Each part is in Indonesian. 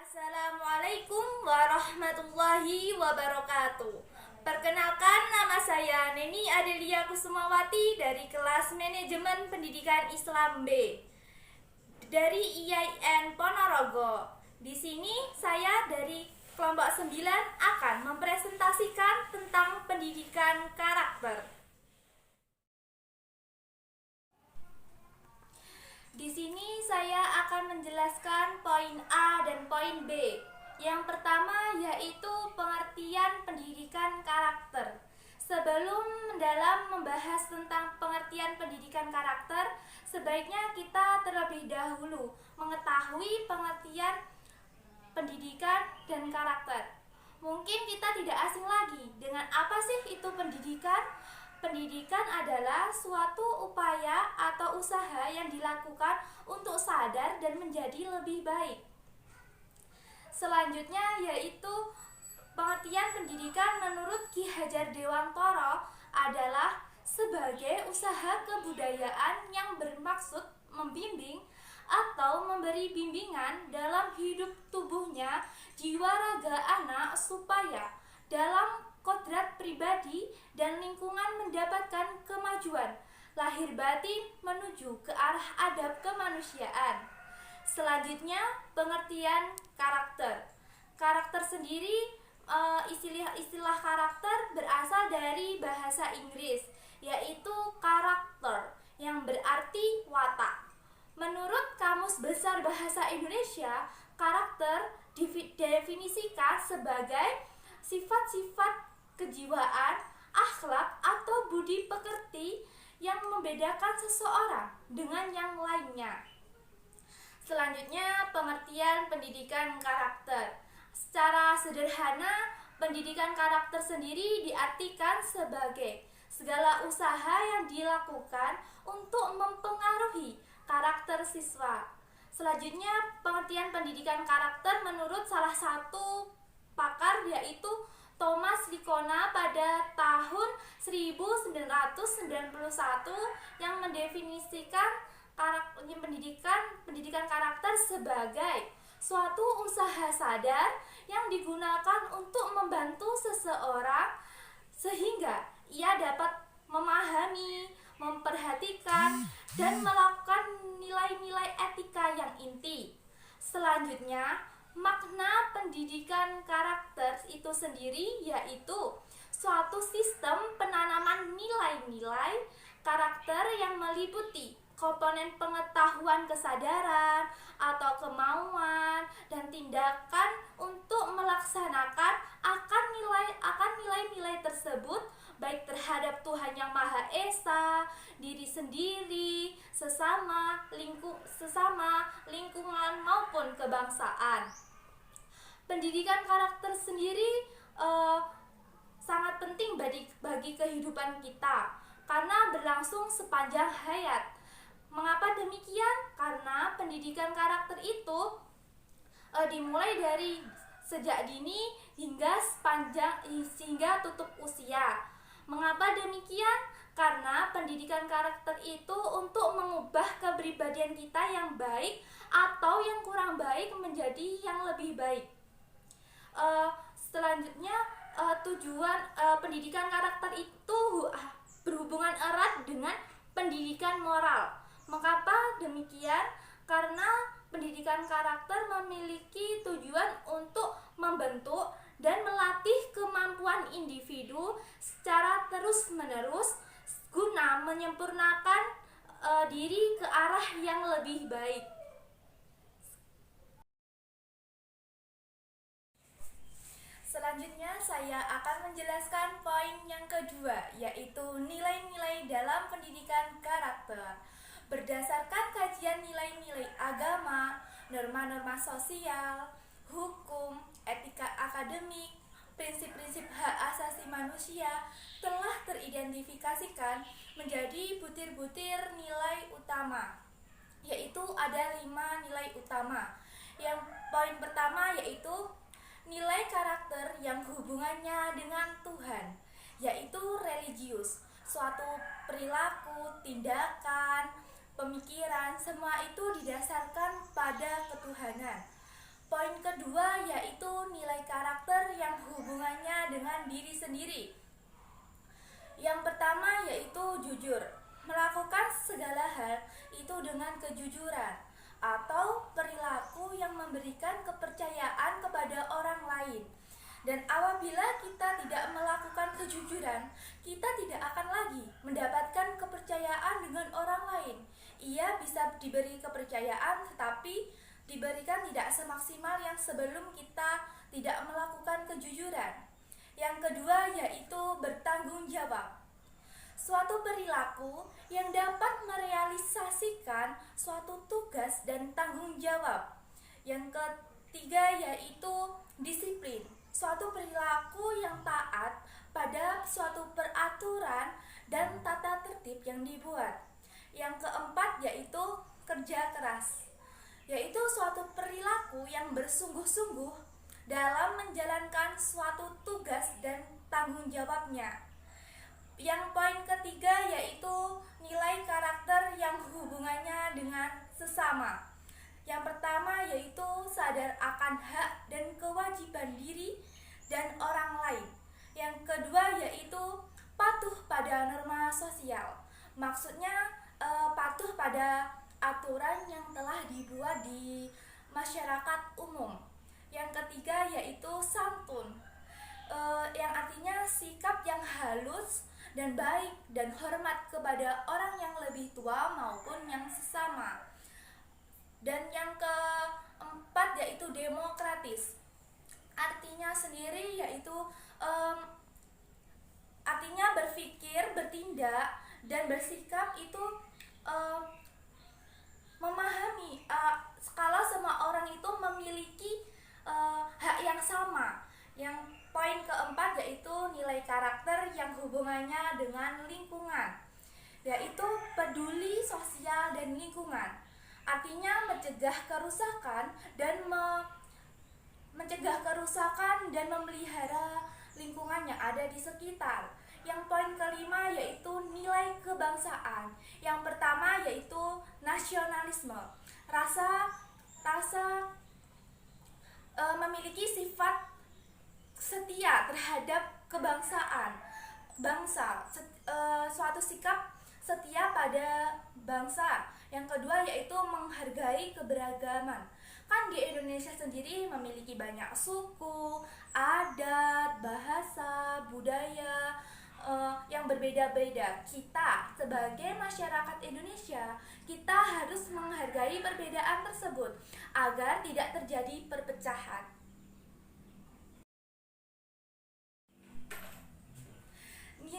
Assalamualaikum warahmatullahi wabarakatuh. Perkenalkan, nama saya Neni Adelia Kusumawati dari kelas Manajemen Pendidikan Islam B dari IAIN Ponorogo. Di sini saya dari kelompok 9 akan mempresentasikan tentang pendidikan karakter. Di sini saya akan menjelaskan poin A dan poin B. Yang pertama yaitu pengertian pendidikan karakter. Sebelum mendalam membahas tentang pengertian pendidikan karakter, sebaiknya kita terlebih dahulu mengetahui pengertian pendidikan dan karakter. Mungkin kita tidak asing lagi dengan apa sih itu pendidikan. Pendidikan adalah suatu upaya atau usaha yang dilakukan untuk sadar dan menjadi lebih baik. Selanjutnya yaitu pengertian pendidikan menurut Ki Hajar Dewantara adalah sebagai usaha kebudayaan yang bermaksud membimbing atau memberi bimbingan dalam hidup tubuhnya, jiwa raga anak supaya dalam kodrat pribadi dan lingkungan mendapatkan kemajuan lahir batin menuju ke arah adab kemanusiaan. Selanjutnya, pengertian karakter. Karakter sendiri, istilah karakter berasal dari bahasa Inggris, yaitu karakter yang berarti watak. Menurut Kamus Besar Bahasa Indonesia, karakter didefinisikan sebagai sifat-sifat kejiwaan, akhlak, atau budi pekerti yang membedakan seseorang dengan yang lainnya. Selanjutnya, pengertian pendidikan karakter. Secara sederhana, pendidikan karakter sendiri diartikan sebagai segala usaha yang dilakukan untuk mempengaruhi karakter siswa. Selanjutnya, pengertian pendidikan karakter menurut salah satu pakar yaitu Thomas Vicona pada tahun 1991 yang mendefinisikan pendidikan karakter sebagai suatu usaha sadar yang digunakan untuk membantu seseorang sehingga ia dapat memahami, memperhatikan, dan melakukan nilai-nilai etika yang inti. Selanjutnya, makna pendidikan karakter itu sendiri yaitu suatu sistem penanaman nilai-nilai karakter yang meliputi komponen pengetahuan, kesadaran, atau kemauan dan tindakan untuk melaksanakan akan nilai-nilai tersebut baik terhadap Tuhan Yang Maha Esa, diri sendiri, sesama, lingkungan maupun kebangsaan. Pendidikan karakter sendiri sangat penting bagi kehidupan kita karena berlangsung sepanjang hayat. Mengapa demikian? Karena pendidikan karakter itu dimulai dari sejak dini hingga tutup usia. Mengapa demikian? Karena pendidikan karakter itu untuk mengubah kepribadian kita yang baik atau yang kurang baik menjadi yang lebih baik. Selanjutnya, tujuan pendidikan karakter itu berhubungan erat dengan pendidikan moral. Mengapa demikian? Karena pendidikan karakter memiliki tujuan untuk membentuk dan melatih kemampuan individu secara terus-menerus guna menyempurnakan diri ke arah yang lebih baik. Selanjutnya saya akan menjelaskan poin yang kedua, yaitu nilai-nilai dalam pendidikan karakter. Berdasarkan kajian nilai-nilai agama, norma-norma sosial, hukum, etika akademik, prinsip-prinsip hak asasi manusia telah teridentifikasikan menjadi butir-butir nilai utama, yaitu ada 5 nilai utama. Yang poin pertama yaitu nilai karakter yang hubungannya dengan Tuhan, yaitu religius. Suatu perilaku, tindakan, pemikiran, semua itu didasarkan pada ketuhanan. Poin kedua yaitu nilai karakter yang hubungannya dengan diri sendiri. Yang pertama yaitu jujur. Melakukan segala hal itu dengan kejujuran atau perilaku yang memberikan kepercayaan kepada orang lain. Dan apabila kita tidak melakukan kejujuran, kita tidak akan lagi mendapatkan kepercayaan dengan orang lain. Ia bisa diberi kepercayaan tetapi diberikan tidak semaksimal yang sebelum kita tidak melakukan kejujuran. Yang kedua yaitu bertanggung jawab. Suatu perilaku yang dapat merealisasikan suatu tugas dan tanggung jawab. Yang ketiga yaitu disiplin. Suatu perilaku yang taat pada suatu peraturan dan tata tertib yang dibuat. Yang keempat yaitu kerja keras, yaitu suatu perilaku yang bersungguh-sungguh dalam menjalankan suatu tugas dan tanggung jawabnya. Yang poin ketiga yaitu nilai karakter yang hubungannya dengan sesama. Yang pertama yaitu sadar akan hak dan kewajiban diri dan orang lain. Yang kedua yaitu patuh pada norma sosial. Maksudnya patuh pada aturan yang telah dibuat di masyarakat umum. Yang ketiga yaitu santun, yang artinya sikap yang halus dan baik dan hormat kepada orang yang lebih tua maupun yang sesama. Dan yang keempat yaitu demokratis. Artinya sendiri yaitu artinya berpikir, bertindak dan bersikap itu memahami kalau semua orang itu memiliki hak yang sama. Yang poin keempat yaitu nilai karakter yang hubungannya dengan lingkungan, yaitu peduli sosial dan lingkungan. Artinya mencegah kerusakan dan memelihara lingkungan yang ada di sekitar. Yang poin kelima yaitu nilai kebangsaan. Yang pertama yaitu nasionalisme. Rasa memiliki sifat setia terhadap kebangsaan, bangsa, suatu sikap setia pada bangsa. Yang kedua yaitu menghargai keberagaman. Kan di Indonesia sendiri memiliki banyak suku, adat, bahasa, budaya yang berbeda-beda. Kita sebagai masyarakat Indonesia, kita harus menghargai perbedaan tersebut agar tidak terjadi perpecahan.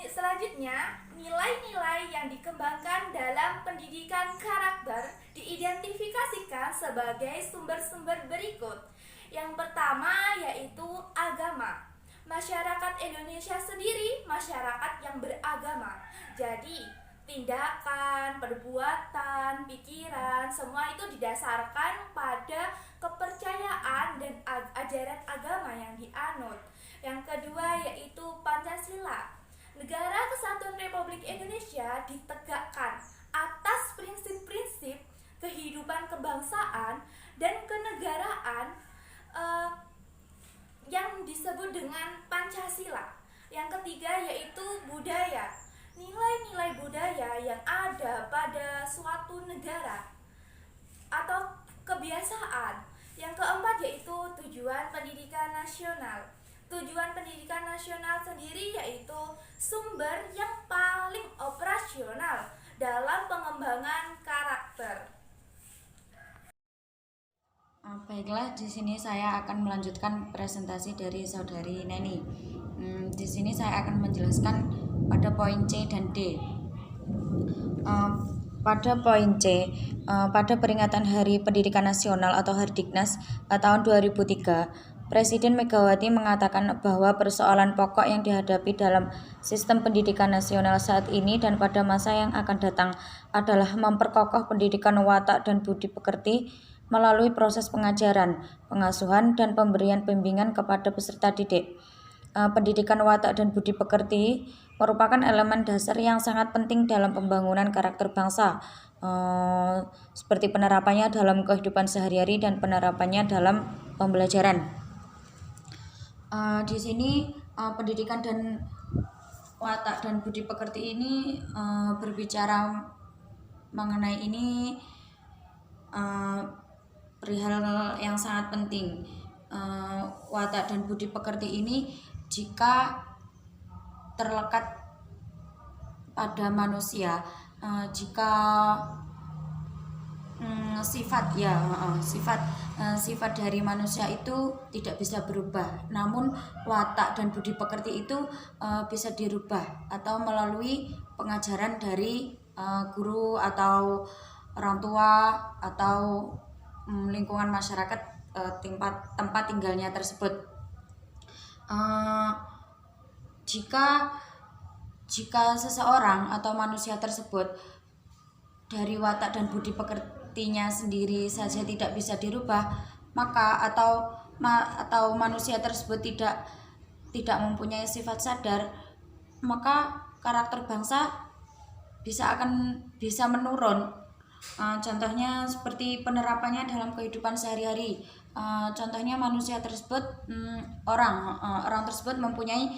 Selanjutnya, nilai-nilai yang dikembangkan dalam pendidikan karakter diidentifikasikan sebagai sumber-sumber berikut. Yang pertama yaitu agama. Masyarakat Indonesia sendiri masyarakat yang beragama. Jadi, tindakan, perbuatan, pikiran, semua itu didasarkan pada kepercayaan dan ajaran agama yang dianut. Yang kedua yaitu Pancasila. Negara Kesatuan Republik Indonesia ditegakkan atas prinsip-prinsip kehidupan kebangsaan dan kenegaraan yang disebut dengan Pancasila. Yang ketiga yaitu budaya. Nilai-nilai budaya yang ada pada suatu negara atau kebiasaan. Yang keempat yaitu tujuan pendidikan nasional. Tujuan pendidikan nasional sendiri yaitu sumber yang paling operasional dalam pengembangan karakter. Baiklah, di sini saya akan melanjutkan presentasi dari saudari Neni. Di sini saya akan menjelaskan pada poin C dan D. Pada poin C, pada peringatan Hari Pendidikan Nasional atau Hardiknas tahun 2003, Presiden Megawati mengatakan bahwa persoalan pokok yang dihadapi dalam sistem pendidikan nasional saat ini dan pada masa yang akan datang adalah memperkokoh pendidikan watak dan budi pekerti melalui proses pengajaran, pengasuhan, dan pemberian bimbingan kepada peserta didik. Pendidikan watak dan budi pekerti merupakan elemen dasar yang sangat penting dalam pembangunan karakter bangsa, seperti penerapannya dalam kehidupan sehari-hari dan penerapannya dalam pembelajaran. Di sini pendidikan dan watak dan budi pekerti ini berbicara mengenai ini perihal yang sangat penting. Watak dan budi pekerti ini jika terlekat pada manusia, jika sifat dari manusia itu tidak bisa berubah, namun watak dan budi pekerti itu bisa dirubah atau melalui pengajaran dari guru atau orang tua atau lingkungan masyarakat tempat tinggalnya tersebut. Jika seseorang atau manusia tersebut dari watak dan budi pekertinya sendiri saja tidak bisa dirubah, maka atau manusia tersebut tidak mempunyai sifat sadar, maka karakter bangsa bisa menurun. Contohnya seperti penerapannya dalam kehidupan sehari-hari. Contohnya manusia tersebut, orang tersebut mempunyai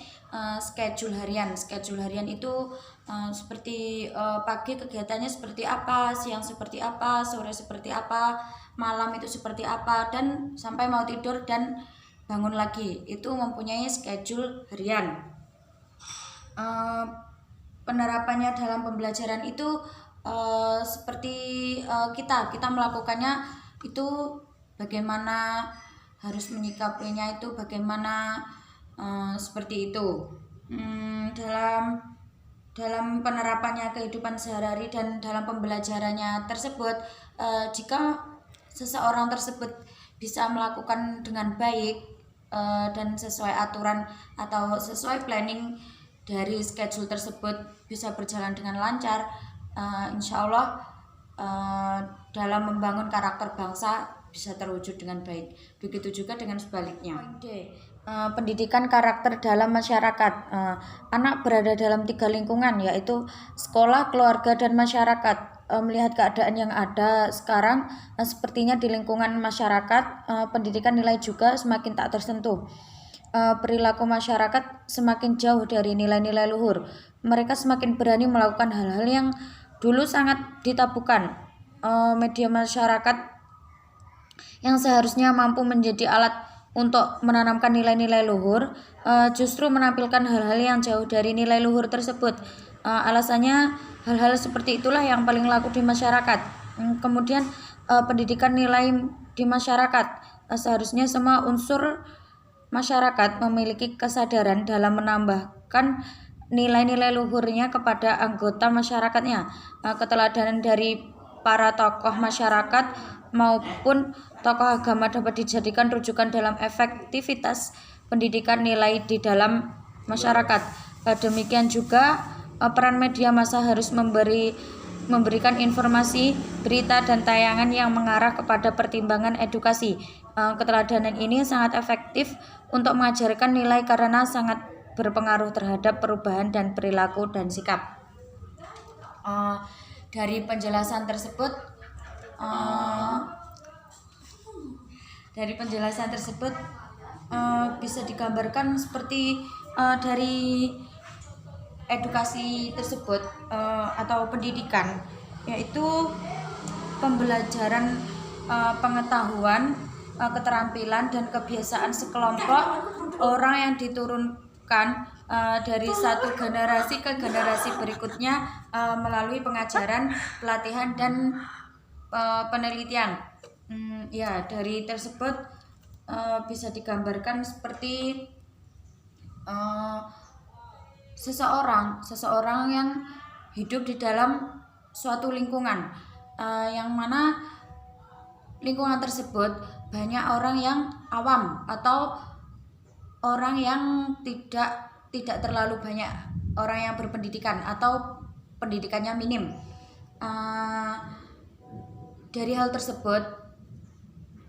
schedule harian. Schedule harian itu seperti pagi kegiatannya seperti apa, siang seperti apa, sore seperti apa, malam itu seperti apa, dan sampai mau tidur dan bangun lagi itu mempunyai schedule harian. Penerapannya dalam pembelajaran itu seperti kita melakukannya itu bagaimana harus menyikapinya, itu bagaimana seperti itu. Dalam penerapannya kehidupan sehari-hari dan dalam pembelajarannya tersebut, jika seseorang tersebut bisa melakukan dengan baik dan sesuai aturan atau sesuai planning dari schedule tersebut, bisa berjalan dengan lancar, insya Allah dalam membangun karakter bangsa bisa terwujud dengan baik. Begitu juga dengan sebaliknya. Pendidikan karakter dalam masyarakat. Anak berada dalam 3 lingkungan, yaitu sekolah, keluarga, dan masyarakat. Melihat keadaan yang ada sekarang, sepertinya di lingkungan masyarakat, pendidikan nilai juga semakin tak tersentuh. Perilaku masyarakat semakin jauh dari nilai-nilai luhur. Mereka semakin berani melakukan hal-hal yang dulu sangat ditabukan. Media masyarakat yang seharusnya mampu menjadi alat untuk menanamkan nilai-nilai luhur, justru menampilkan hal-hal yang jauh dari nilai luhur tersebut. Alasannya hal-hal seperti itulah yang paling laku di masyarakat. Kemudian pendidikan nilai di masyarakat, seharusnya semua unsur masyarakat memiliki kesadaran dalam menambahkan nilai-nilai luhurnya kepada anggota masyarakatnya. Keteladanan dari para tokoh masyarakat maupun tokoh agama dapat dijadikan rujukan dalam efektivitas pendidikan nilai di dalam masyarakat. Demikian juga peran media massa harus memberikan informasi, berita, dan tayangan yang mengarah kepada pertimbangan edukasi. Keteladanan ini sangat efektif untuk mengajarkan nilai karena sangat berpengaruh terhadap perubahan dan perilaku dan sikap. Dari penjelasan tersebut, bisa digambarkan seperti dari edukasi tersebut atau pendidikan, yaitu pembelajaran pengetahuan, keterampilan, dan kebiasaan sekelompok orang yang diturunkan dari satu generasi ke generasi berikutnya melalui pengajaran, pelatihan, dan penelitian. Dari tersebut bisa digambarkan seperti seseorang yang hidup di dalam suatu lingkungan, yang mana lingkungan tersebut banyak orang yang awam atau orang yang tidak terlalu banyak orang yang berpendidikan atau pendidikannya minim. Dari hal tersebut,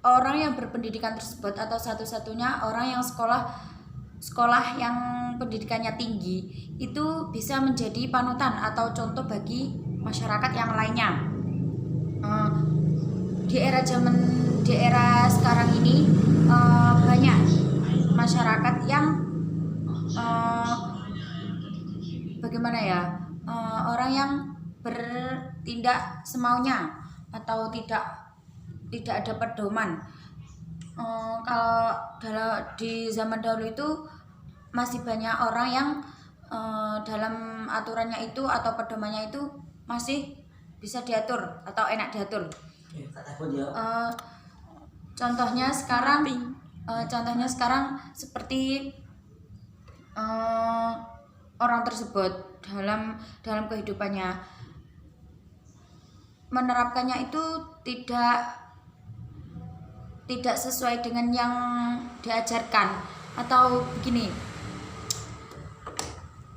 orang yang berpendidikan tersebut atau satu-satunya orang yang sekolah yang pendidikannya tinggi itu bisa menjadi panutan atau contoh bagi masyarakat yang lainnya. di era sekarang ini banyak masyarakat yang bagaimana ya, orang yang bertindak semaunya atau tidak ada pedoman. Kalau di zaman dahulu itu masih banyak orang yang dalam aturannya itu atau pedomannya itu masih bisa diatur atau enak diatur. Contohnya sekarang seperti orang tersebut dalam kehidupannya menerapkannya itu tidak sesuai dengan yang diajarkan, atau begini,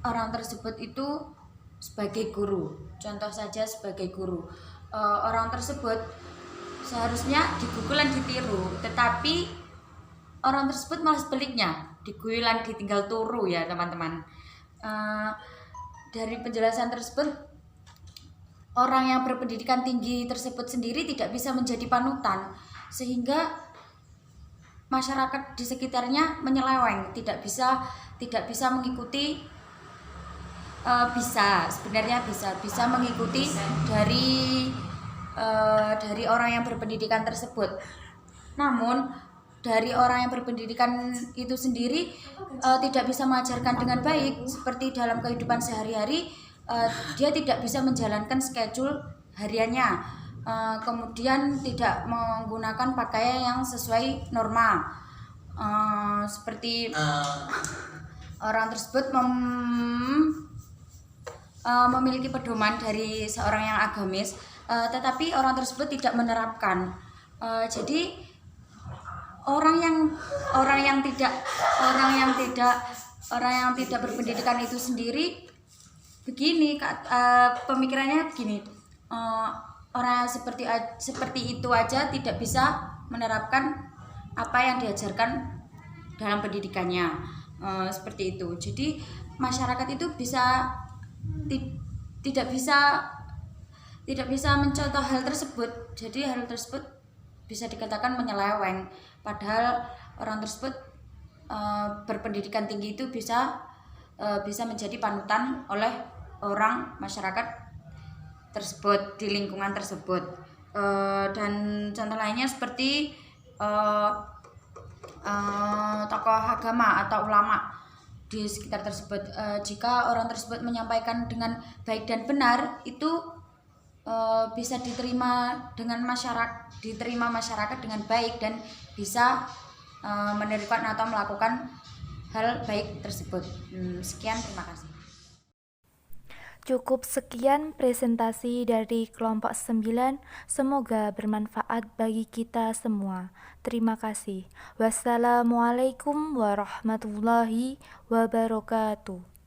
orang tersebut itu sebagai guru, contoh saja sebagai guru, orang tersebut seharusnya digugul dan ditiru, tetapi orang tersebut malah sebaliknya, diguyul dan ditinggal turu ya teman-teman. Dari penjelasan tersebut, orang yang berpendidikan tinggi tersebut sendiri tidak bisa menjadi panutan, sehingga masyarakat di sekitarnya menyeleweng, tidak bisa mengikuti. Sebenarnya bisa mengikuti dari orang yang berpendidikan tersebut. Namun dari orang yang berpendidikan itu sendiri tidak bisa mengajarkan dengan baik, seperti dalam kehidupan sehari-hari dia tidak bisa menjalankan schedule hariannya, kemudian tidak menggunakan pakaian yang sesuai norma, seperti orang tersebut memiliki pedoman dari seorang yang agamis, tetapi orang tersebut tidak menerapkan. Jadi orang yang tidak berpendidikan itu sendiri begini, pemikirannya begini, orang seperti itu aja tidak bisa menerapkan apa yang diajarkan dalam pendidikannya, seperti itu. Jadi masyarakat itu tidak bisa mencontoh hal tersebut. Jadi hal tersebut bisa dikatakan menyeleweng, padahal orang tersebut berpendidikan tinggi itu bisa menjadi panutan oleh orang masyarakat tersebut di lingkungan tersebut. Dan contoh lainnya seperti tokoh agama atau ulama di sekitar tersebut. Jika orang tersebut menyampaikan dengan baik dan benar, itu bisa diterima masyarakat dengan baik dan bisa menerapkan atau melakukan hal baik tersebut. Sekian, terima kasih. Cukup sekian presentasi dari kelompok 9. Semoga bermanfaat bagi kita semua. Terima kasih. Wassalamualaikum warahmatullahi wabarakatuh.